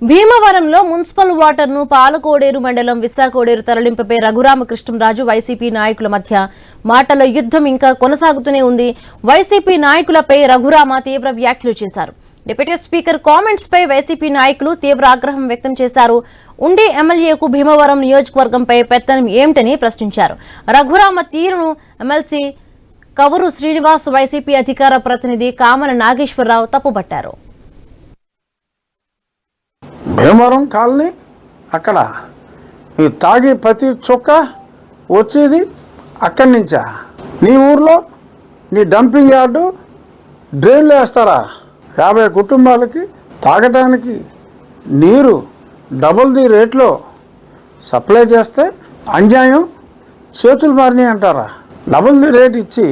భీమవరంలో మున్సిపల్ వాటర్ను పాలకోడేరు మండలం విశాఖోడేరు తరలింపుపై రఘురామకృష్ణరాజు వైసీపీ నాయకుల మధ్య మాటల యుద్ధం ఇంకా కొనసాగుతూనే ఉంది. వైసీపీ నాయకులపై రఘురామ తీవ్ర వ్యాఖ్యలు చేశారు. డిప్యూటీ స్పీకర్ కామెంట్స్ పై వైసీపీ నాయకులు తీవ్ర ఆగ్రహం వ్యక్తం చేశారు. ఉండి ఎమ్మెల్యేకు భీమవరం నియోజకవర్గంపై పెత్తనం ఏమిటని ప్రశ్నించారు. రఘురామ తీరును ఎమ్మెల్సీ కవరు శ్రీనివాస్ వైసీపీ అధికార ప్రతినిధి కామన నాగేశ్వరరావు తప్పుపట్టారు. భీమవరం కాలనీ అక్కడ ఈ తాగి ప్రతి చుక్క వచ్చేది అక్కడి నుంచా? నీ ఊర్లో నీ డంపింగ్ యార్డు డ్రైన్లు వేస్తారా? 50 కుటుంబాలకి తాగటానికి నీరు డబుల్ ది రేట్లో సప్లై చేస్తే అన్యాయం చేతులు మారినాయి అంటారా? డబుల్ ది రేట్ ఇచ్చి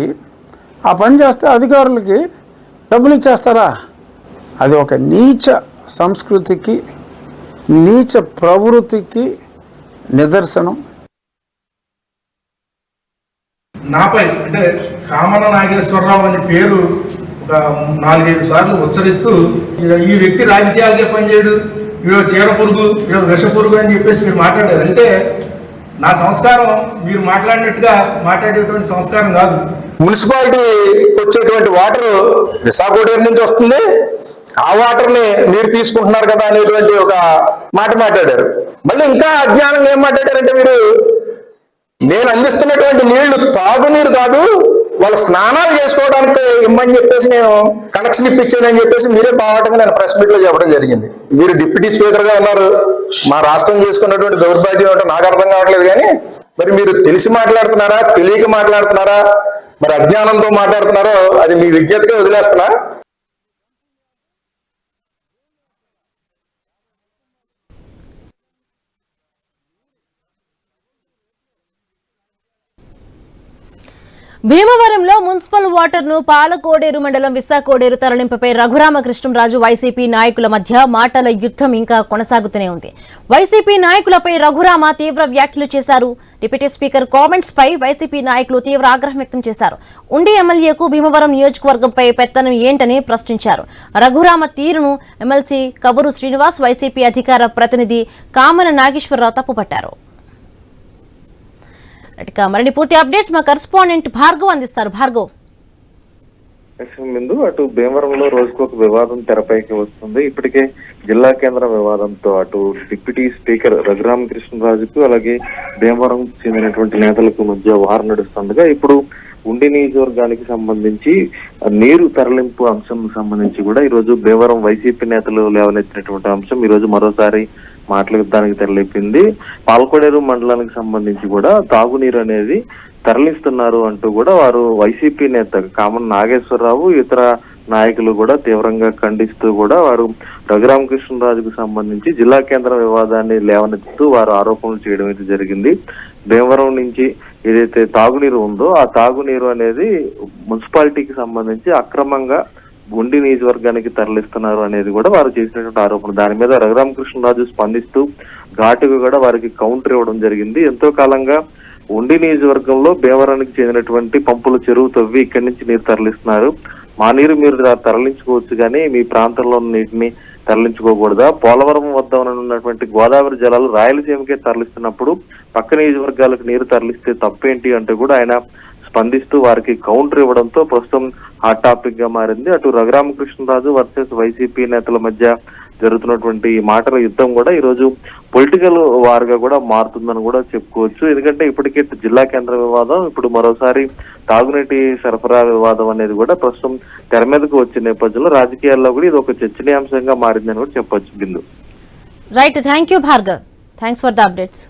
ఆ పని చేస్తే అధికారులకి డబ్బులు ఇచ్చేస్తారా? అది ఒక నీచ సంస్కృతికి నీచ ప్రవృత్తికి నిదర్శనం. నాపై అంటే కామన నాగేశ్వరరావు అనే పేరు ఒక 4-5 సార్లు ఉచ్చరిస్తూ ఈ వ్యక్తి రాజకీయాలకే పనిచేయడు, వీడు చీడ పురుగు, వీడు విష పురుగు అని చెప్పేసి మీరు మాట్లాడారు. అంటే నా సంస్కారం మీరు మాట్లాడినట్టుగా మాట్లాడేటువంటి సంస్కారం కాదు. మున్సిపాలిటీ వచ్చేటువంటి వాటర్ విశాఖోడేరు నుంచి వస్తుంది, ఆ వాటర్ని మీరు తీసుకుంటున్నారు కదా అనేటువంటి ఒక మాట మాట్లాడారు. మళ్ళీ ఇంకా అజ్ఞానంగా ఏం మాట్లాడారంటే, మీరు నేను అందిస్తున్నటువంటి నీళ్లు తాగునీరు కాదు, వాళ్ళు స్నానాలు చేసుకోవడానికి ఇమ్మని చెప్పేసి నేను కనెక్షన్ ఇప్పించానని చెప్పేసి మీరే బావటంగా నేను ప్రెస్ మీట్ లో చెప్పడం జరిగింది. మీరు డిప్యూటీ స్పీకర్ గా ఉన్నారు, మా రాష్ట్రం చేసుకున్నటువంటి దౌర్భాగ్యం అంటే నాకు అర్థం కావట్లేదు. కానీ మరి మీరు తెలిసి మాట్లాడుతున్నారా, తెలియక మాట్లాడుతున్నారా, మరి అజ్ఞానంతో మాట్లాడుతున్నారో అది మీ విజ్ఞతగా వదిలేస్తున్నా. భీమవరంలో మున్సిపల్ వాటర్ను పాలకోడేరు మండలం విశాఖోడేరు తరలింపుపై రఘురామకృష్ణరాజు వైసీపీ నాయకుల మధ్య మాటల యుద్ధం ఇంకా కొనసాగుతూనే ఉంది. వైసీపీ నాయకులపై రఘురామ తీవ్ర వ్యాఖ్యలు చేశారు. డిప్యూటీ స్పీకర్ కామెంట్స్ పై వైసీపీ నాయకులు తీవ్ర ఆగ్రహం వ్యక్తం చేశారు. ఉండి ఎమ్మెల్యేకు భీమవరం నియోజకవర్గంపై పెత్తనం ఏంటని ప్రశ్నించారు. రఘురామ తీరును ఎమ్మెల్సీ కవరు శ్రీనివాస్ వైసీపీ అధికార ప్రతినిధి కామన నాగేశ్వరరావు తప్పుపట్టారు. మరిన్ని పూర్తి అప్డేట్స్ మా కరెస్పాండెంట్ భార్గవ్ అందిస్తారు. భార్గవ్, ముందు అటు భీమవరంలో రోజుకొక వివాదం తెరపైకి వస్తుంది. ఇప్పటికే జిల్లా కేంద్ర వివాదంతో అటు డిప్యూటీ స్పీకర్ రఘురామకృష్ణరాజుకు అలాగే భీమవరం చెందినటువంటి నేతలకు మధ్య వారు నడుస్తుండగా ఇప్పుడు ఉండి నియోజకవర్గానికి సంబంధించి నీరు తరలింపు అంశం సంబంధించి కూడా ఈ రోజు భీమవరం వైసీపీ నేతలు లేవనెత్తినటువంటి అంశం ఈ రోజు మరోసారి మాటల యుద్ధానికి తెరలేపింది. పాలకోడేరు మండలానికి సంబంధించి కూడా తాగునీరు అనేది తరలిస్తున్నారు అంటూ కూడా వారు వైసీపీ నేత కామన నాగేశ్వరరావు ఇతర నాయకులు కూడా తీవ్రంగా ఖండిస్తూ కూడా వారు రఘురామకృష్ణరాజుకు సంబంధించి జిల్లా కేంద్ర వివాదాన్ని లేవనెత్తుతూ వారు ఆరోపణలు చేయడం అయితే జరిగింది. భీమవరం నుంచి ఏదైతే తాగునీరు ఉందో ఆ తాగునీరు అనేది మున్సిపాలిటీకి సంబంధించి అక్రమంగా ఉండి నియోజకవర్గానికి తరలిస్తున్నారు అనేది కూడా వారు చేసినటువంటి ఆరోపణ. దాని మీద రఘురామకృష్ణరాజు స్పందిస్తూ ఘాటుగా కూడా వారికి కౌంటర్ ఇవ్వడం జరిగింది. ఎంతో కాలంగా ఉండి నియోజకవర్గంలో భీమవరానికి చెందినటువంటి పంపుల చెరువు తవ్వి ఇక్కడి నుంచి నీరు తరలిస్తున్నారు. మా నీరు మీరు తరలించుకోవచ్చు కానీ మీ ప్రాంతంలో ఉన్న నీటిని తరలించుకోకూడదా? పోలవరం వద్ద ఉన్నటువంటి గోదావరి జలాలు రాయలసీమకే తరలిస్తున్నప్పుడు పక్క నియోజకవర్గాలకు నీరు తరలిస్తే తప్పేంటి అంటే కూడా ఆయన స్పందిస్తూ వారికి కౌంటర్ ఇవ్వడంతో ప్రస్తుతం హాట్ టాపిక్ గా మారింది. అటు రఘురామకృష్ణరాజు వర్సెస్ వైసీపీ నేతల మధ్య జరుగుతున్నటువంటి మాటల యుద్ధం కూడా ఈ రోజు పొలిటికల్ వార్గా కూడా మారుతుందని కూడా చెప్పుకోవచ్చు. ఎందుకంటే ఇప్పటికే జిల్లా కేంద్ర వివాదం, ఇప్పుడు మరోసారి తాగునీటి సరఫరా వివాదం అనేది కూడా ప్రస్తుతం తెర మీదకు వచ్చిన నేపథ్యంలో రాజకీయాల్లో కూడా ఇది ఒక చర్చనీయాంశంగా మారిందని కూడా చెప్పొచ్చు. బిందు. Right, thank you Bhargav, thanks for the updates.